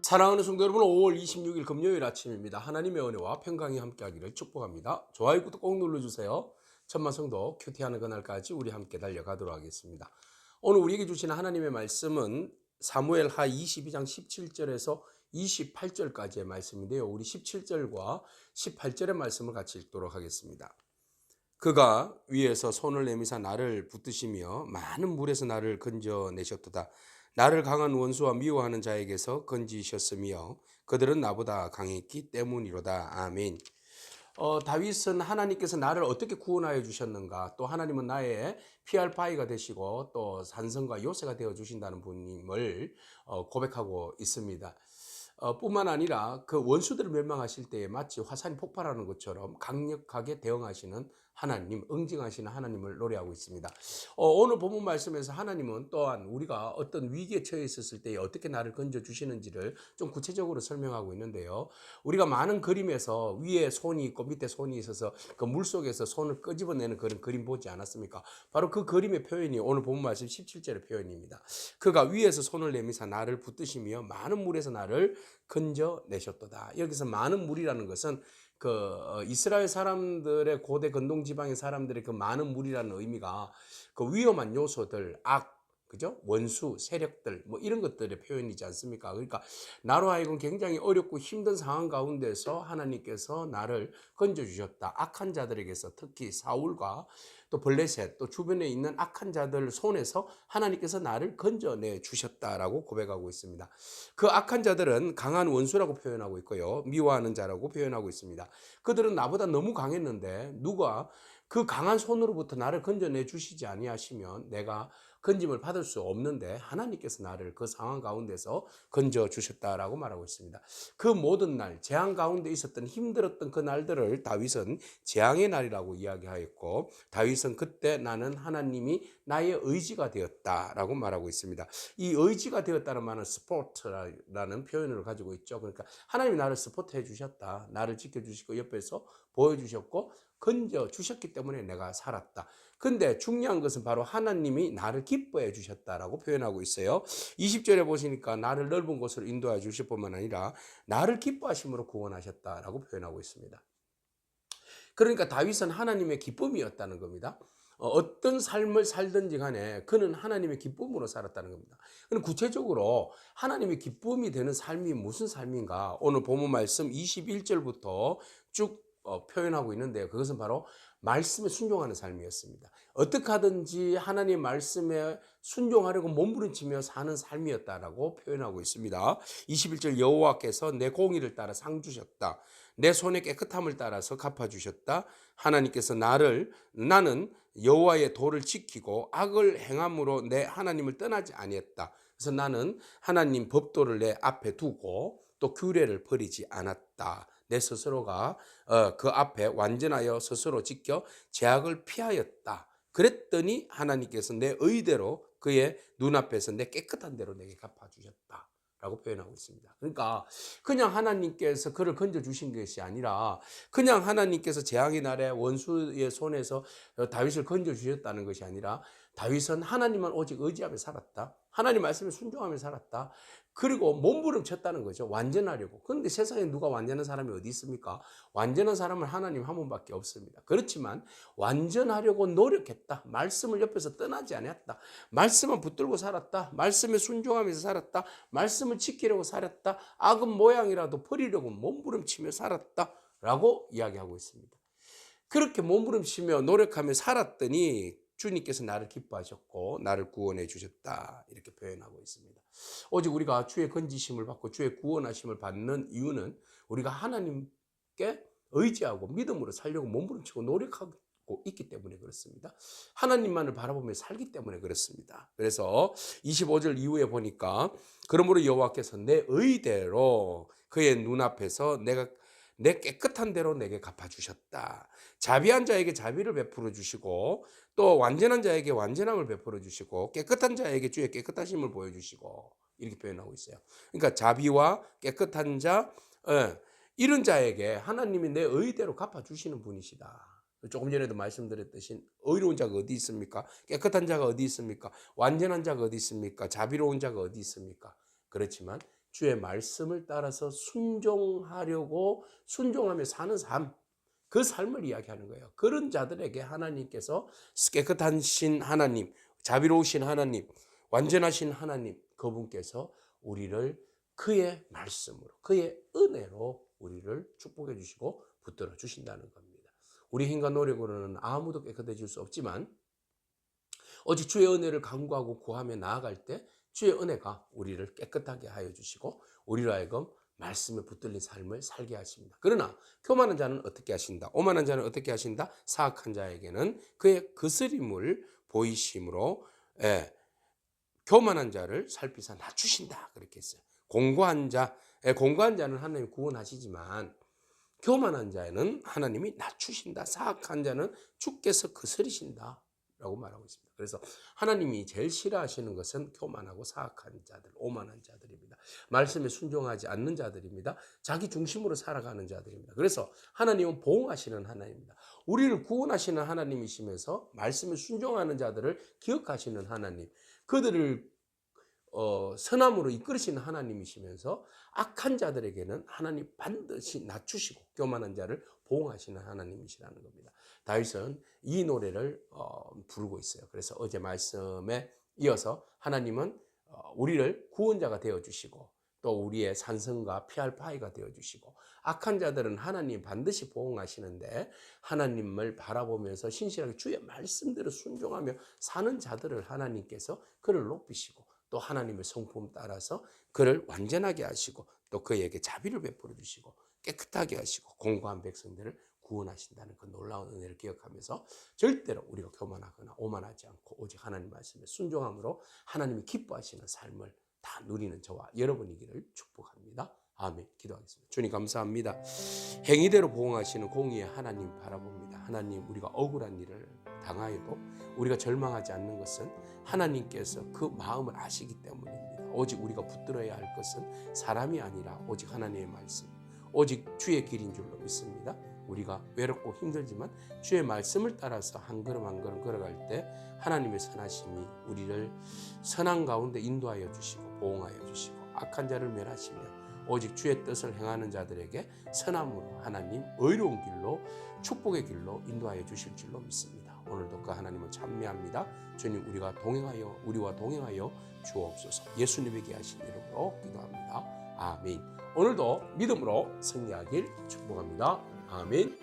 사랑하는 성도 여러분, 5월 26일 금요일 아침입니다. 하나님의 은혜와 평강이 함께하기를 축복합니다. 좋아요, 구독 꼭 눌러주세요. 천만 성도 큐티하는 그날까지 우리 함께 달려가도록 하겠습니다. 오늘 우리에게 주시는 하나님의 말씀은 사무엘하 22장 17절에서 28절까지의 말씀인데요. 우리 17절과 18절의 말씀을 같이 읽도록 하겠습니다. 그가 위에서 손을 내미사 나를 붙드시며 많은 물에서 나를 건져내셨도다. 나를 강한 원수와 미워하는 자에게서 건지셨으며 그들은 나보다 강했기 때문이로다. 아멘. 다윗은 하나님께서 나를 어떻게 구원하여 주셨는가, 또 하나님은 나의 피할 바위가 되시고 또 산성과 요새가 되어 주신다는 분임을 고백하고 있습니다. 뿐만 아니라 그 원수들을 멸망하실 때에 마치 화산이 폭발하는 것처럼 강력하게 대응하시는 하나님, 응징하시는 하나님을 노래하고 있습니다. 오늘 본문 말씀에서 하나님은 또한 우리가 어떤 위기에 처해 있었을 때 어떻게 나를 건져주시는지를 좀 구체적으로 설명하고 있는데요. 우리가 많은 그림에서 위에 손이 있고 밑에 손이 있어서 그 물속에서 손을 끄집어내는 그런 그림 보지 않았습니까? 바로 그 그림의 표현이 오늘 본문 말씀 17절의 표현입니다. 그가 위에서 손을 내미사 나를 붙드시며 많은 물에서 나를 건져내셨도다. 여기서 많은 물이라는 것은 이스라엘 사람들의 고대 근동 지방의 사람들의 그 많은 물이라는 의미가 그 위험한 요소들, 그죠? 원수, 세력들, 뭐 이런 것들의 표현이지 않습니까? 그러니까 나로 하여금 굉장히 어렵고 힘든 상황 가운데서 하나님께서 나를 건져주셨다. 악한 자들에게서, 특히 사울과 또 블레셋, 또 주변에 있는 악한 자들 손에서 하나님께서 나를 건져내 주셨다라고 고백하고 있습니다. 그 악한 자들은 강한 원수라고 표현하고 있고요. 미워하는 자라고 표현하고 있습니다. 그들은 나보다 너무 강했는데 누가 그 강한 손으로부터 나를 건져내 주시지 아니하시면 내가 건짐을 받을 수 없는데 하나님께서 나를 그 상황 가운데서 건져 주셨다라고 말하고 있습니다. 그 모든 날, 재앙 가운데 있었던 힘들었던 그 날들을 다윗은 재앙의 날이라고 이야기하였고, 다윗은 그때 나는 하나님이 나의 의지가 되었다라고 말하고 있습니다. 이 의지가 되었다는 말은 스포트라는 표현을 가지고 있죠. 그러니까 하나님이 나를 스포트해 주셨다. 나를 지켜주시고 옆에서 보여주셨고 건져 주셨기 때문에 내가 살았다. 근데 중요한 것은 바로 하나님이 나를 기뻐해 주셨다라고 표현하고 있어요. 20절에 보시니까 나를 넓은 곳으로 인도해 주실 뿐만 아니라 나를 기뻐하심으로 구원하셨다라고 표현하고 있습니다. 그러니까 다윗은 하나님의 기쁨이었다는 겁니다. 어떤 삶을 살든지 간에 그는 하나님의 기쁨으로 살았다는 겁니다. 그럼 구체적으로 하나님의 기쁨이 되는 삶이 무슨 삶인가? 오늘 본문 말씀 21절부터 쭉 표현하고 있는데요. 그것은 바로 말씀에 순종하는 삶이었습니다. 어떻게 하든지 하나님의 말씀에 순종하려고 몸부림치며 사는 삶이었다라고 표현하고 있습니다. 21절 여호와께서 내 공의를 따라 상 주셨다. 내 손의 깨끗함을 따라서 갚아주셨다. 하나님께서 나는 여호와의 도를 지키고 악을 행함으로 내 하나님을 떠나지 아니했다. 그래서 나는 하나님 법도를 내 앞에 두고 또 규례를 버리지 않았다. 내 스스로가 그 앞에 완전하여 스스로 지켜 죄악을 피하였다. 그랬더니 하나님께서 내 의대로 그의 눈앞에서 내 깨끗한 대로 내게 갚아주셨다 라고 표현하고 있습니다. 그러니까 그냥 하나님께서 그를 건져주신 것이 아니라 그냥 하나님께서 재앙의 날에 원수의 손에서 다윗을 건져주셨다는 것이 아니라 다윗은 하나님만 오직 의지하며 살았다. 하나님 말씀에 순종하며 살았다. 그리고 몸부림쳤다는 거죠. 완전하려고. 그런데 세상에 누가 완전한 사람이 어디 있습니까? 완전한 사람은 하나님 한 분밖에 없습니다. 그렇지만 완전하려고 노력했다. 말씀을 옆에서 떠나지 않았다. 말씀을 붙들고 살았다. 말씀에 순종하면서 살았다. 말씀을 지키려고 살았다. 악은 모양이라도 버리려고 몸부림치며 살았다. 라고 이야기하고 있습니다. 그렇게 몸부림치며 노력하며 살았더니 주님께서 나를 기뻐하셨고 나를 구원해 주셨다 이렇게 표현하고 있습니다. 오직 우리가 주의 건지심을 받고 주의 구원하심을 받는 이유는 우리가 하나님께 의지하고 믿음으로 살려고 몸부림치고 노력하고 있기 때문에 그렇습니다. 하나님만을 바라보며 살기 때문에 그렇습니다. 그래서 25절 이후에 보니까 그러므로 여호와께서 내 의대로 그의 눈앞에서 내 깨끗한 대로 내게 갚아주셨다. 자비한 자에게 자비를 베풀어 주시고 또 완전한 자에게 완전함을 베풀어 주시고 깨끗한 자에게 주의 깨끗하심을 보여주시고 이렇게 표현하고 있어요. 그러니까 자비와 깨끗한 자 이런 자에게 하나님이 내 의대로 갚아주시는 분이시다. 조금 전에도 말씀드렸듯이 의로운 자가 어디 있습니까? 깨끗한 자가 어디 있습니까? 완전한 자가 어디 있습니까? 자비로운 자가 어디 있습니까? 그렇지만 주의 말씀을 따라서 순종하며 사는 삶, 그 삶을 이야기하는 거예요. 그런 자들에게 하나님께서 깨끗하신 하나님, 자비로우신 하나님, 완전하신 하나님, 그분께서 우리를 그의 말씀으로, 그의 은혜로 우리를 축복해 주시고 붙들어 주신다는 겁니다. 우리 힘과 노력으로는 아무도 깨끗해질 수 없지만 오직 주의 은혜를 간구하고 구하며 나아갈 때 주의 은혜가 우리를 깨끗하게 하여 주시고 우리로 하여금 말씀에 붙들린 삶을 살게 하십니다. 그러나 교만한 자는 어떻게 하신다? 오만한 자는 어떻게 하신다? 사악한 자에게는 그의 거스림을 보이심으로 교만한 자를 살피사 낮추신다. 그렇게 했어요. 공고한 자는 하나님이 구원하시지만 교만한 자는 하나님이 낮추신다. 사악한 자는 주께서 거스리신다. 라고 말하고 있습니다. 그래서 하나님이 제일 싫어하시는 것은 교만하고 사악한 자들, 오만한 자들입니다. 말씀에 순종하지 않는 자들입니다. 자기 중심으로 살아가는 자들입니다. 그래서 하나님은 보응하시는 하나님입니다. 우리를 구원하시는 하나님이시면서 말씀에 순종하는 자들을 기억하시는 하나님, 그들을 선함으로 이끌으시는 하나님이시면서 악한 자들에게는 하나님 반드시 낮추시고 교만한 자를 보응하시는 하나님이시라는 겁니다. 다윗은 이 노래를 부르고 있어요. 그래서 어제 말씀에 이어서 하나님은 우리를 구원자가 되어주시고 또 우리의 산성과 피할 바위가 되어주시고 악한 자들은 하나님 반드시 보응하시는데 하나님을 바라보면서 신실하게 주의 말씀대로 순종하며 사는 자들을 하나님께서 그를 높이시고 또 하나님의 성품 따라서 그를 완전하게 하시고 또 그에게 자비를 베풀어 주시고 깨끗하게 하시고 공고한 백성들을 구원하신다는 그 놀라운 은혜를 기억하면서 절대로 우리가 교만하거나 오만하지 않고 오직 하나님 말씀에 순종함으로 하나님이 기뻐하시는 삶을 다 누리는 저와 여러분이기를 축복합니다. 아멘. 기도하겠습니다. 주님 감사합니다. 행위대로 보응하시는 공의의 하나님 바라봅니다. 하나님, 우리가 억울한 일을 당하여도 우리가 절망하지 않는 것은 하나님께서 그 마음을 아시기 때문입니다. 오직 우리가 붙들어야 할 것은 사람이 아니라 오직 하나님의 말씀, 오직 주의 길인 줄로 믿습니다. 우리가 외롭고 힘들지만 주의 말씀을 따라서 한 걸음 한 걸음 걸어갈 때 하나님의 선하심이 우리를 선한 가운데 인도하여 주시고 보응하여 주시고 악한 자를 멸하시며 오직 주의 뜻을 행하는 자들에게 선함으로 하나님 의로운 길로 축복의 길로 인도하여 주실 줄로 믿습니다. 오늘도 그 하나님을 찬미합니다. 주님, 우리와 동행하여 주옵소서. 예수님의 귀하신 이름으로 기도합니다. 아멘. 오늘도 믿음으로 승리하길 축복합니다. 아멘.